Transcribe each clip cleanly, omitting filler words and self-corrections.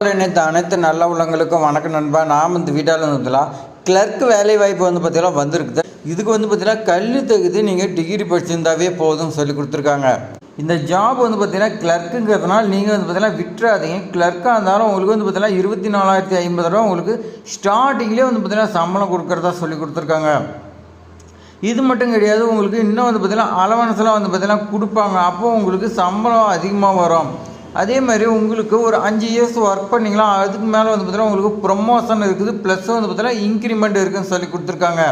நினைத்த அனைத்து நல்ல உள்ளங்களுக்கும் வணக்கம் நண்பா. நாம் இந்த வீட்டால் வந்துலாம் கிளர்க் வேலை வாய்ப்பு பார்த்தீங்கன்னா வந்திருக்குது. இதுக்கு பார்த்தீங்கன்னா கல்வி தகுதி நீங்கள் டிகிரி படிச்சிருந்தாவே போதும் சொல்லி கொடுத்துருக்காங்க. இந்த ஜாப் பார்த்தீங்கன்னா கிளர்க்குங்கிறதுனால நீங்கள் பார்த்தீங்கன்னா விட்டுறாதீங்க. கிளர்க்காக இருந்தாலும் உங்களுக்கு பார்த்தீங்கன்னா 24,050 ரூபா உங்களுக்கு ஸ்டார்டிங்லேயே பார்த்தீங்கன்னா சம்பளம் கொடுக்குறதா சொல்லி கொடுத்துருக்காங்க. இது மட்டும் கிடையாது, உங்களுக்கு இன்னும் பார்த்தீங்கன்னா அலவன்ஸ்லாம் பார்த்தீங்கன்னா கொடுப்பாங்க. அப்போது உங்களுக்கு சம்பளம் அதிகமாக வரும். அதே மாதிரி உங்களுக்கு ஒரு 5 இயர்ஸ் ஒர்க் பண்ணிங்களா, அதுக்கு மேலே பார்த்தீங்கன்னா உங்களுக்கு ப்ரொமோஷன் இருக்குது, ப்ளஸ் பார்த்தீங்கன்னா இன்க்ரிமெண்ட் இருக்குதுன்னு சொல்லி கொடுத்துருக்காங்க.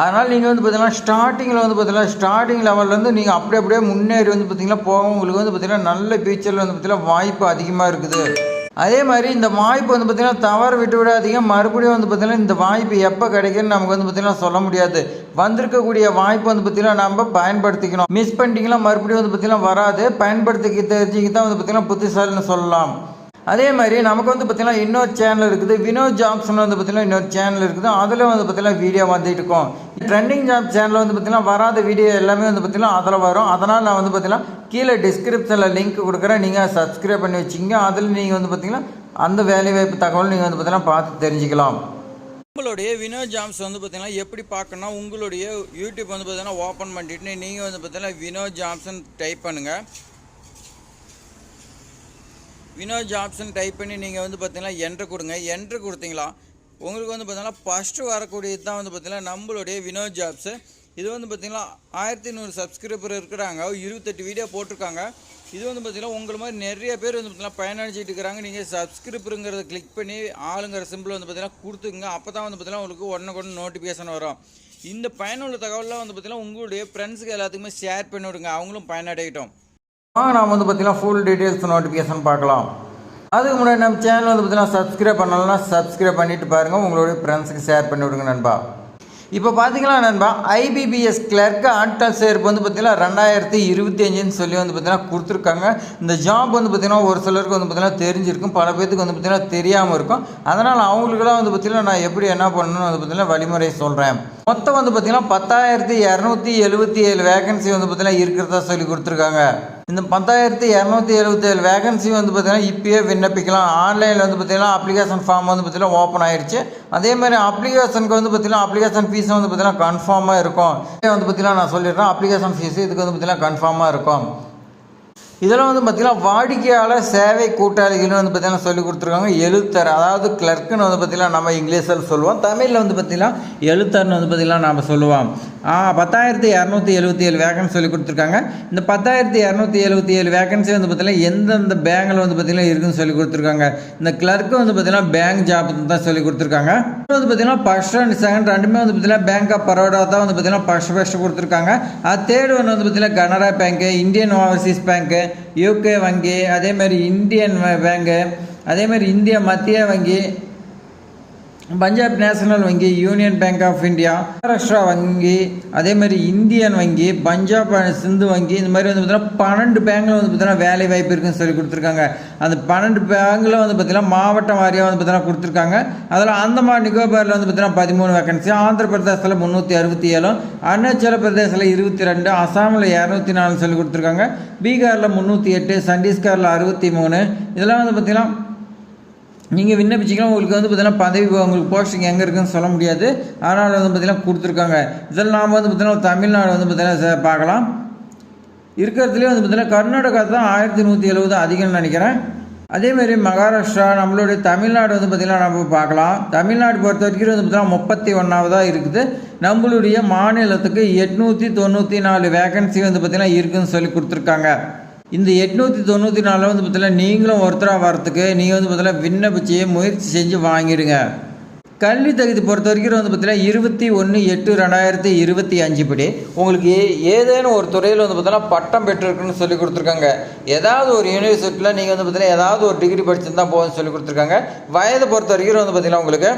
அதனால் நீங்கள் பார்த்தீங்கன்னா ஸ்டார்டிங்கில் பார்த்தீங்கன்னா ஸ்டார்டிங் லெவல்லேருந்து நீங்கள் அப்படியே முன்னேறி பார்த்தீங்கன்னா போக உங்களுக்கு பார்த்தீங்கன்னா நல்ல ஃபியூச்சரில் பார்த்தீங்கன்னா வாய்ப்பு அதிகமாக இருக்குது. அதே மாதிரி இந்த வாய்ப்பு பார்த்தீங்கன்னா தவறு விட்டு விடாதீங்க. மறுபடியும் பார்த்தீங்கன்னா இந்த வாய்ப்பு எப்போ கிடைக்குன்னு நமக்கு பார்த்தீங்கன்னா சொல்ல முடியாது. வந்திருக்கக்கூடிய வாய்ப்பு பார்த்தீங்கன்னா நம்ம பயன்படுத்திக்கணும். மிஸ் பண்ணிட்டீங்கன்னா மறுபடியும் பார்த்தீங்கன்னா வராது. பயன்படுத்திக்க தெரிஞ்சுக்கி தான் பார்த்தீங்கன்னா புத்திசாலின்னு சொல்லலாம். அதே மாதிரி நமக்கு பார்த்தீங்கன்னா இன்னொரு சேனல் இருக்குது, வினோத் ஜாப்ஸ்னு பார்த்தீங்கன்னா இன்னொரு சேனல் இருக்குது. அதில் பார்த்தீங்கன்னா வீடியோ வந்துட்டு இருக்கோம். ட்ரெண்டிங் ஜாப் சேனல் பார்த்தீங்கன்னா வராத வீடியோ எல்லாமே பார்த்தீங்கன்னா அதில் வரும். அதனால் நான் பார்த்தீங்கன்னா கீழே டிஸ்கிரிப்ஷனில் லிங்க் கொடுக்குறேன், நீங்கள் சப்ஸ்கிரைப் பண்ணி வச்சுங்க. அதில் நீங்கள் பார்த்தீங்கன்னா அந்த வேலைவாய்ப்பு தகவல் நீங்கள் பார்த்தீங்கன்னா பார்த்து தெரிஞ்சுக்கலாம். உங்களுடைய வினோத் ஜாப்ஸ் பார்த்தீங்கன்னா எப்படி பார்க்கணும்னா, உங்களுடைய யூடியூப் பார்த்தீங்கன்னா ஓப்பன் பண்ணிட்டு நீங்கள் பார்த்தீங்கன்னா வினோத் ஜாப்ஸ்ன்னு டைப் பண்ணுங்கள். வினோத் ஜாப்ஸ்ன்னு டைப் பண்ணி நீங்கள் பார்த்தீங்கன்னா என்ட்ரு கொடுங்க. என்ட்ரு கொடுத்தீங்களா உங்களுக்கு பார்த்தீங்கன்னா ஃபஸ்ட்டு வரக்கூடியது தான் பார்த்தீங்கன்னா நம்மளுடைய வினோத் ஜாப்ஸு. இது பார்த்தீங்கன்னா 1100 சப்ஸ்கிரைபர் இருக்கிறாங்க, 28 வீடியோ போட்டிருக்காங்க. இது பார்த்தீங்கன்னா உங்களை மாதிரி நிறைய பேர் பார்த்தீங்கன்னா பயனடைச்சிட்டு இருக்கிறாங்க. நீங்கள் சப்ஸ்கிரைபருங்கிறத கிளிக் பண்ணி ஆளுங்கிற சிம்பிள் பார்த்தீங்கன்னா கொடுத்துங்க. அப்போ தான் பார்த்தீங்கன்னா உங்களுக்கு உடனே நோட்டிஃபிகேஷன் வரும். இந்த பயனுள்ள தகவலாம் பார்த்தீங்கன்னா உங்களுடைய ஃப்ரெண்ட்ஸுக்கு எல்லாத்துக்குமே ஷேர் பண்ணி விடுங்க, அவங்களும் பயனடையட்டும். நாம் பார்த்தீங்கன்னா ஃபுல் டீட்டெயில்ஸ் நோட்டிஃபிகேஷன் பார்க்கலாம். அதுக்கு முன்னாடி நம்ம சேனல் பார்த்தீங்கன்னா சப்ஸ்கிரைப் பண்ணலன்னா சப்ஸ்கிரைப் பண்ணிவிட்டு பாருங்கள், உங்களுடைய ஃப்ரெண்ட்ஸுக்கு ஷேர் பண்ணி விடுங்க நண்பா. இப்போ பார்த்தீங்கன்னா நண்பா, IBPS கிளர்க்கு ஆட்கள் சேர்ப்பு பார்த்தீங்கன்னா 2025 சொல்லி பார்த்தீங்கன்னா கொடுத்துருக்காங்க. இந்த ஜாப் பார்த்தீங்கன்னா ஒரு சிலருக்கு பார்த்தீங்கன்னா தெரிஞ்சிருக்கும், பல பேருக்கு பார்த்தீங்கன்னா தெரியாமல் இருக்கும். அதனால் அவங்களுக்குலாம் பார்த்தீங்கன்னா நான் எப்படி என்ன பண்ணணும்னு பார்த்தீங்கன்னா வழிமுறை சொல்கிறேன். மொத்தம் பார்த்தீங்கன்னா 10,277 வேகன்சி பார்த்தீங்கன்னா இருக்கிறதா சொல்லி கொடுத்துருக்காங்க. இந்த 10,277 வேகன்சி பார்த்தீங்கன்னா இப்பயே விண்ணப்பிக்கலாம். ஆன்லைனில் பார்த்தீங்கன்னா அப்ளிகேஷன் ஃபார்ம் பார்த்தீங்கன்னா ஓப்பன் ஆயிடுச்சு. அதே மாதிரி அப்ளிகேஷனுக்கு பார்த்தீங்கன்னா அப்ளிகேஷன் ஃபீஸ் பார்த்தீங்கன்னா கன்ஃபார்மாக இருக்கும். பார்த்தீங்கன்னா நான் சொல்லிடுறேன், அப்ளிகேஷன் ஃபீஸ் இதுக்கு பார்த்தீங்கன்னா கன்ஃபார்மாக இருக்கும். இதெல்லாம் பார்த்தீங்கன்னா வாடிக்கையாளர் சேவை கூட்டாளிகள்னு பார்த்தீங்கன்னா சொல்லி கொடுத்துருக்காங்க. எழுத்தர், அதாவது கிளர்க்குன்னு பார்த்தீங்கன்னா நம்ம இங்கிலீஷில் சொல்லுவோம், தமிழில் பார்த்தீங்கன்னா எழுத்தர்னு பார்த்தீங்கன்னா நம்ம சொல்லுவோம். 10,277 வேகன்சி சொல்லி கொடுத்துருக்காங்க. இந்த 10,277 வேகன்சி பார்த்தீங்கன்னா எந்தெந்த பேங்கில் பார்த்தீங்கன்னா இருக்குதுன்னு சொல்லி கொடுத்துருக்காங்க. இந்த கிளர்க்கு பார்த்தீங்கன்னா பேங்க் ஜாப் தான் சொல்லி கொடுத்துருக்காங்க. பார்த்தீங்கன்னா ஃபர்ஸ்ட் அண்ட் செகண்ட் ரெண்டுமே பார்த்தீங்கன்னா பேங்க் ஆஃப் பரோடா தான் பார்த்தீங்கன்னா ஃபர்ஸ்ட் கொடுத்துருக்காங்க. அது தேர்ட் ஒன்று பார்த்தீங்கன்னா Canara bank, Indian overseas bank, UK வங்கி, அதேமாதிரி இந்தியன் பேங்கு, அதேமாதிரி இந்திய மத்திய வங்கி, பஞ்சாப் நேஷனல் வங்கி, union bank of India, Maharashtra வங்கி, அதேமாதிரி இந்தியன் வங்கி, பஞ்சாப் சிந்து வங்கி, இந்த மாதிரி பார்த்தீங்கன்னா 12 பேங்கில் பார்த்தீங்கன்னா வேலை வாய்ப்பு இருக்குன்னு சொல்லி கொடுத்துருக்காங்க. அந்த 12 பேங்கில் பார்த்தீங்கன்னா மாவட்டம் வாரியாக பார்த்தீங்கன்னா கொடுத்துருக்காங்க. அதில் அந்தமான் நிக்கோபாரில் பார்த்தீங்கன்னா 13 வேகன்சி, ஆந்திர பிரதேசத்தில் 367, அருணாச்சல பிரதேசத்தில் 22, அசாமில் 204 சொல்லி கொடுத்துருக்காங்க, பீகாரில் 308, சத்தீஸ்கரில் 63. இதெல்லாம் பார்த்தீங்கன்னா நீங்கள் விண்ணப்பிச்சிக்கலாம். உங்களுக்கு பார்த்தீங்கன்னா பதவி உங்களுக்கு போஸ்டிங் எங்கே இருக்குன்னு சொல்ல முடியாது, அதனால் பார்த்தீங்கன்னா கொடுத்துருக்காங்க. இதில் நாம் பார்த்தீங்கன்னா தமிழ்நாடு பார்த்தீங்கன்னா பார்க்கலாம். இருக்கிறதுலேயே பார்த்தீங்கன்னா கர்நாடகா தான் 1170 அதிகம்னு நினைக்கிறேன். அதேமாதிரி மகாராஷ்டிரா, நம்மளுடைய தமிழ்நாடு பார்த்தீங்கன்னா நம்ம பார்க்கலாம். தமிழ்நாடு பொறுத்த வரைக்கும் பார்த்தீங்கன்னா 31வது இருக்குது. நம்மளுடைய மாநிலத்துக்கு 894 வேகன்சி பார்த்தீங்கன்னா இருக்குதுன்னு சொல்லி கொடுத்துருக்காங்க. இந்த 894 பார்த்தீங்கன்னா நீங்களும் ஒருத்தராக வரத்துக்கு நீங்கள் பார்த்தீங்கன்னா விண்ணப்பிச்சு முயற்சி செஞ்சு வாங்கிடுங்க. கல்வி தகுதி பொறுத்த வரைக்கும் பார்த்தீங்கன்னா 21/8/2025 படி உங்களுக்கு ஏதேனும் ஒரு துறையில் பார்த்தீங்கன்னா பட்டம் பெற்றிருக்குன்னு சொல்லி கொடுத்துருக்காங்க. ஏதாவது ஒரு யூனிவர்சிட்டியில் நீங்கள் பார்த்தீங்கன்னா ஏதாவது ஒரு டிகிரி படிச்சிருந்தா போதும்னு சொல்லி கொடுத்துருக்காங்க. வயதை பொறுத்த வரைக்கும் பார்த்தீங்கன்னா உங்களுக்கு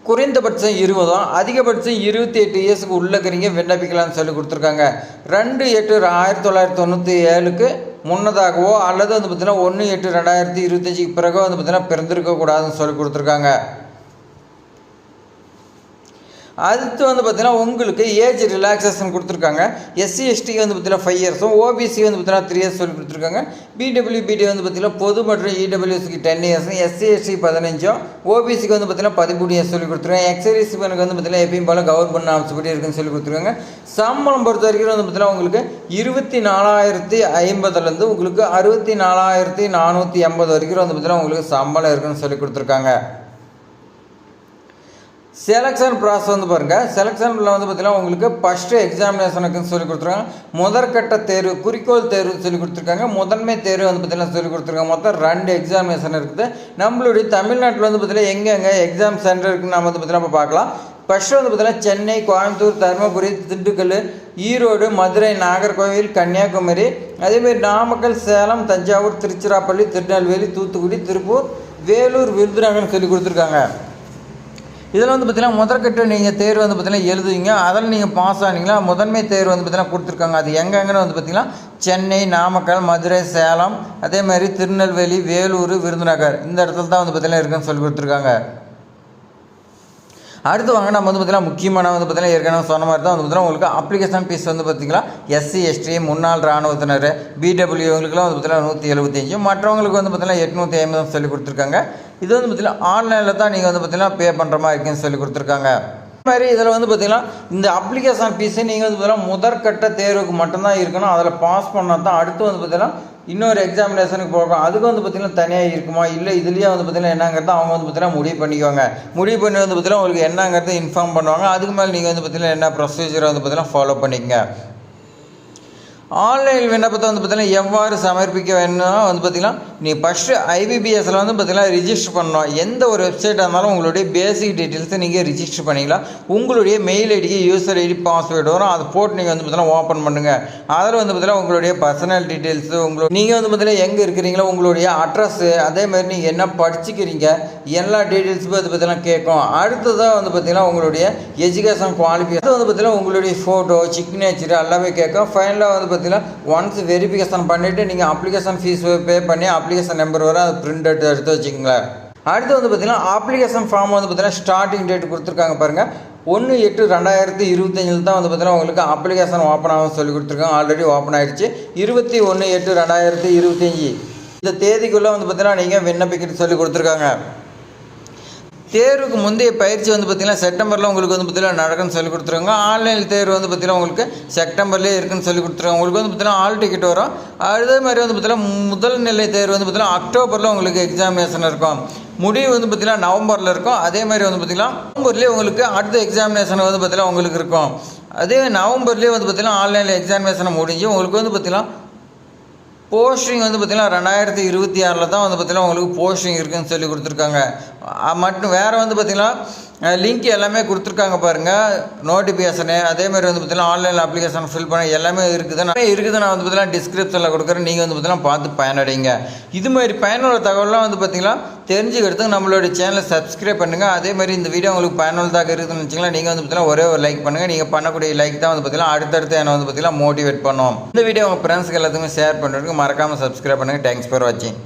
குறைந்தபட்சம் 20, அதிகபட்சம் 28 இயர்ஸுக்கு உள்ளக்கிறீங்க விண்ணப்பிக்கலாம்னு சொல்லி கொடுத்துருக்காங்க. 2/8/1997 முன்னதாகவோ அல்லது பார்த்தீங்கன்னா 1/8/2025 பிறகோ பார்த்தீங்கன்னா பிறந்திருக்கக்கூடாதுன்னு சொல்லி கொடுத்துருக்காங்க. அடுத்து வந்து பார்த்தீங்கன்னா உங்களுக்கு ஏஜ் ரிலாக்ஸேஷன் கொடுத்துருக்காங்க. எஸ்சி எஸ்டிக்கு வந்து பார்த்தீங்கன்னா 5 இயர்ஸும், ஓபிசி வந்து பார்த்தீங்கன்னா 3 இயர்ஸ் சொல்லி கொடுத்துருக்காங்க. பிடபிள்யூபிடி வந்து பார்த்தீங்கன்னா பொது மற்றும் இடபிள்யூசிக்கு 10 இயர்ஸும், எஸ்சி எஸ்டி 15, ஓபிசிக்கு வந்து பார்த்தீங்கன்னா 13 இயர்ஸ் சொல்லி கொடுத்துருக்காங்க. எக்ஸர்வீஸ்மேனுக்கு வந்து பார்த்தீங்கன்னா எப்பயும் போல கவர்மெண்ட் ஆப்ஸ்படி இருக்குன்னு சொல்லி கொடுத்துருக்காங்க. சம்பளம் பொறுத்த வரைக்கும் வந்து பார்த்தீங்கன்னா உங்களுக்கு 24,050 உங்களுக்கு 64,480 வரைக்கும் வந்து பார்த்தீங்கன்னா உங்களுக்கு சம்பளம் இருக்குன்னு சொல்லி கொடுத்துருக்காங்க. செலெக்ஷன் ப்ராசஸ் வந்து பாருங்கள். செலெக்ஷனில் வந்து பார்த்தீங்கன்னா உங்களுக்கு ஃபஸ்ட்டு எக்ஸாமினேஷனுக்குன்னு சொல்லி கொடுத்துருக்காங்க. முதற்கட்ட தேர்வு, குறிக்கோள் தேர்வு சொல்லி கொடுத்துருக்காங்க. முதன்மை தேர்வு வந்து பார்த்தீங்கன்னா சொல்லி கொடுத்துருக்காங்க. மொத்தம் 2 எக்ஸாமினேஷன் இருக்குது. நம்மளுடைய தமிழ்நாட்டில் வந்து பார்த்தீங்கன்னா எங்கெங்கே எக்ஸாம் சென்டர் இருக்குன்னு நம்ம வந்து பார்த்தீங்கன்னா பார்க்கலாம். ஃபஸ்ட்டு வந்து பார்த்தீங்கன்னா சென்னை, கோயம்புத்தூர், தருமபுரி, திண்டுக்கல், ஈரோடு, மதுரை, நாகர்கோவில், கன்னியாகுமரி, அதேமாதிரி நாமக்கல், சேலம், தஞ்சாவூர், திருச்சிராப்பள்ளி, திருநெல்வேலி, தூத்துக்குடி, திருப்பூர், வேலூர், விருதுநகர்னு சொல்லி கொடுத்துருக்காங்க. இதில் வந்து பார்த்தீங்கன்னா முதற்கட்ட நீங்கள் தேர்வு வந்து பார்த்தீங்கன்னா எழுதுவீங்க. அதில் நீங்கள் பாஸ் ஆனீங்களா முதன்மை தேர்வு வந்து பார்த்தீங்கன்னா கொடுத்துருக்காங்க. அது எங்கெங்கன்னு வந்து பார்த்தீங்கன்னா சென்னை, நாமக்கல், மதுரை, சேலம், அதே மாதிரி திருநெல்வேலி, வேலூர், விருதுநகர் இந்த இடத்துல தான் வந்து பார்த்தீங்கன்னா இருக்குன்னு சொல்லி கொடுத்துருக்காங்க. அடுத்து வாங்க நம்ம வந்து பார்த்தீங்கன்னா முக்கியமான வந்து பார்த்தீங்கன்னா ஏற்கனவே சொன்ன மாதிரி தான் வந்து பார்த்தீங்கன்னா உங்களுக்கு அப்ளிகேஷன் ஃபீஸ் வந்து பார்த்தீங்கன்னா எஸ்சி எஸ்டி, முன்னாள் இராணுவத்தினர், பிடபிள்யூ இவங்களுக்குலாம் வந்து பார்த்தீங்கன்னா 175, மற்றவங்களுக்கு வந்து பார்த்தீங்கன்னா 850 சொல்லி கொடுத்துருக்காங்க. இது வந்து பார்த்தீங்கன்னா ஆன்லைனில் தான் நீங்கள் வந்து பார்த்தீங்கன்னா பே பண்ணுற மாதிரி இருக்குன்னு சொல்லி கொடுத்துருக்காங்க. அதே மாதிரி இதில் வந்து பார்த்தீங்கன்னா இந்த அப்ளிகேஷன் ஃபீஸு நீங்கள் வந்து பார்த்தீங்கன்னா முதற்கட்ட தேர்வுக்கு மட்டும்தான் இருக்கணும். அதில் பாஸ் பண்ணால் தான் அடுத்து வந்து பார்த்தீங்கன்னா இன்னொரு எக்ஸாமினேஷனுக்கு போகும். அதுக்கு வந்து பார்த்திங்கன்னா தனியாக இருக்குமா இல்லை இதுலேயே வந்து பார்த்திங்கன்னா என்னங்கிறத அவங்க வந்து பார்த்திங்கன்னா முடிவு பண்ணிக்குவாங்க. முடிவு பண்ணி வந்து பார்த்திங்கன்னா உங்களுக்கு என்னங்கிறத இன்ஃபார்ம் பண்ணுவாங்க. அதுக்கு மேலே நீங்கள் வந்து பார்த்திங்கன்னா என்ன ப்ரொசீஜரை வந்து பார்த்திங்கன்னா ஃபாலோ பண்ணிக்கங்க. ஆன்லைன் விண்ணப்பத்தை வந்து பார்த்திங்கன்னா எவ்வாறு சமர்ப்பிக்க வேணும்னா வந்து பார்த்திங்கன்னா நீ ஃபஸ்ட்டு ஐபிபிஎஸ்சில் வந்து பார்த்திங்கன்னா ரிஜிஸ்டர் பண்ணணும். எந்த ஒரு வெப்சைட்டாக இருந்தாலும் உங்களுடைய பேசிக் டீட்டெயில்ஸை நீங்கள் ரிஜிஸ்டர் பண்ணிக்கலாம். உங்களுடைய மெயில் ஐடிக்கு யூசர் ஐடி, பாஸ்வேர்டு வரும். அதை போட்டு நீங்கள் வந்து பார்த்திங்கன்னா ஓப்பன் பண்ணுங்கள். அதில் வந்து பார்த்திங்கன்னா உங்களுடைய பர்சனல் டீட்டெயில்ஸு, நீங்கள் வந்து பார்த்திங்கன்னா எங்கே இருக்கிறீங்களோ உங்களுடைய அட்ரஸ்ஸு, அதேமாதிரி நீங்கள் என்ன படிச்சுக்கிறீங்க எல்லா டீட்டெயில்ஸுமே வந்து பார்த்திங்கன்னா கேட்கும். அடுத்ததாக வந்து பார்த்திங்கன்னா உங்களுடைய எஜுகேஷன் குவாலிஃபிகேஷன் வந்து பார்த்திங்கன்னா உங்களுடைய ஃபோட்டோ, சிக்னேச்சர் எல்லாமே கேட்கும். ஃபைனலாக வந்து பார்த்தீங்கன்னா ஒன்ஸ் வெரிஃபிகேஷன் பண்ணிவிட்டு நீங்கள் அப்ளிகேஷன் ஃபீஸ் பே பண்ணி அப்ளிகேஷன் நம்பர் வர அதை பிரிண்ட் எடுத்து வச்சுக்கோங்களேன். அடுத்து வந்து பார்த்தீங்கன்னா அப்ளிகேஷன் ஃபார்ம் வந்து பார்த்தீங்கன்னா ஸ்டார்டிங் டேட் கொடுத்துருக்காங்க பாருங்கள். 1/8/2025 தான் வந்து பார்த்தீங்கன்னா உங்களுக்கு அப்ளிகேஷன் ஓப்பன் ஆகும் சொல்லி கொடுத்துருக்காங்க. ஆல்ரெடி ஓப்பன் ஆகிடுச்சு. 21/8/2025 இந்த தேதிக்குள்ளே வந்து பார்த்தீங்கன்னா நீங்கள் விண்ணப்பிக்கிறது சொல்லி கொடுத்துருக்காங்க. தேர்வுக்கு முந்தைய பயிற்சி வந்து பார்த்திங்கன்னா செப்டம்பரில் உங்களுக்கு வந்து பார்த்திங்கன்னா நடக்குன்னு சொல்லி கொடுத்துருவாங்க. ஆன்லைன் தேர்வு வந்து பார்த்திங்கன்னா உங்களுக்கு செப்டம்பர்லேயே இருக்குன்னு சொல்லி கொடுத்துருவாங்க. உங்களுக்கு வந்து பார்த்திங்கன்னா ஆல் டிக்கெட் வரும். அதே மாதிரி வந்து பார்த்திங்கன்னா முதல் நிலை தேர்வு வந்து பார்த்திங்கன்னா அக்டோபரில் உங்களுக்கு எக்ஸாமினேஷன் இருக்கும். முடிவு வந்து பார்த்திங்கன்னா நவம்பரில் இருக்கும். அதே மாதிரி வந்து பார்த்திங்கன்னா நவம்பர்லேயே உங்களுக்கு அடுத்த எக்ஸாமினேஷன் வந்து பார்த்திங்கன்னா உங்களுக்கு இருக்கும். அதே நவம்பர்லேயே வந்து பார்த்திங்கன்னா ஆன்லைனில் எக்ஸாமினேஷனை முடிஞ்சு உங்களுக்கு வந்து பார்த்திங்கன்னா போஸ்டிங் வந்து பார்த்திங்கன்னா 2026 தான் வந்து பார்த்திங்கன்னா உங்களுக்கு போஸ்டிங் இருக்குதுன்னு சொல்லி கொடுத்துருக்காங்க. மட்டும் வேறு வந்து பார்த்திங்கன்னா லிங்க் எல்லாமே கொடுத்துருக்காங்க பாருங்கள், நோட்டிஃபிகேஷனு. அதேமாதிரி வந்து பார்த்திங்கன்னா ஆன்லைனில் அப்ளிகேஷன் ஃபில் பண்ண எல்லாமே இருக்குது. நான் வந்து பார்த்திங்கன்னா டிஸ்கிரிப்ஷனில் கொடுக்குறேன். நீங்கள் வந்து பார்த்திங்கன்னா பார்த்து பயனடைங்க. இது மாதிரி பயனுள்ள தகவலாம் வந்து பார்த்திங்கன்னா தெரிஞ்சுக்கிறதுக்கு நம்மளுடைய சேனலை சப்ஸ்கிரைப் பண்ணுங்கள். அதேமாதிரி இந்த வீடியோ உங்களுக்கு பயனுள்ளதாக இருக்குதுன்னு வச்சிங்களா நீங்கள் வந்து பார்த்திங்கன்னா ஒரே ஒரு லைக் பண்ணுங்கள். நீங்கள் பண்ணக்கூடிய லைக் தான் வந்து பார்த்திங்கன்னா அடுத்தடுத்து என்னை வந்து பார்த்திங்கன்னா மோட்டிவேட் பண்ணுவோம். இந்த வீடியோ உங்கள் ஃப்ரெண்ட்ஸ்க்கு எல்லாத்துக்குமே ஷேர் பண்ணுறதுக்கு மறக்காமல் சப்ஸ்கிரைப் பண்ணுங்கள். தேங்க்ஸ் ஃபார் வாட்சிங்.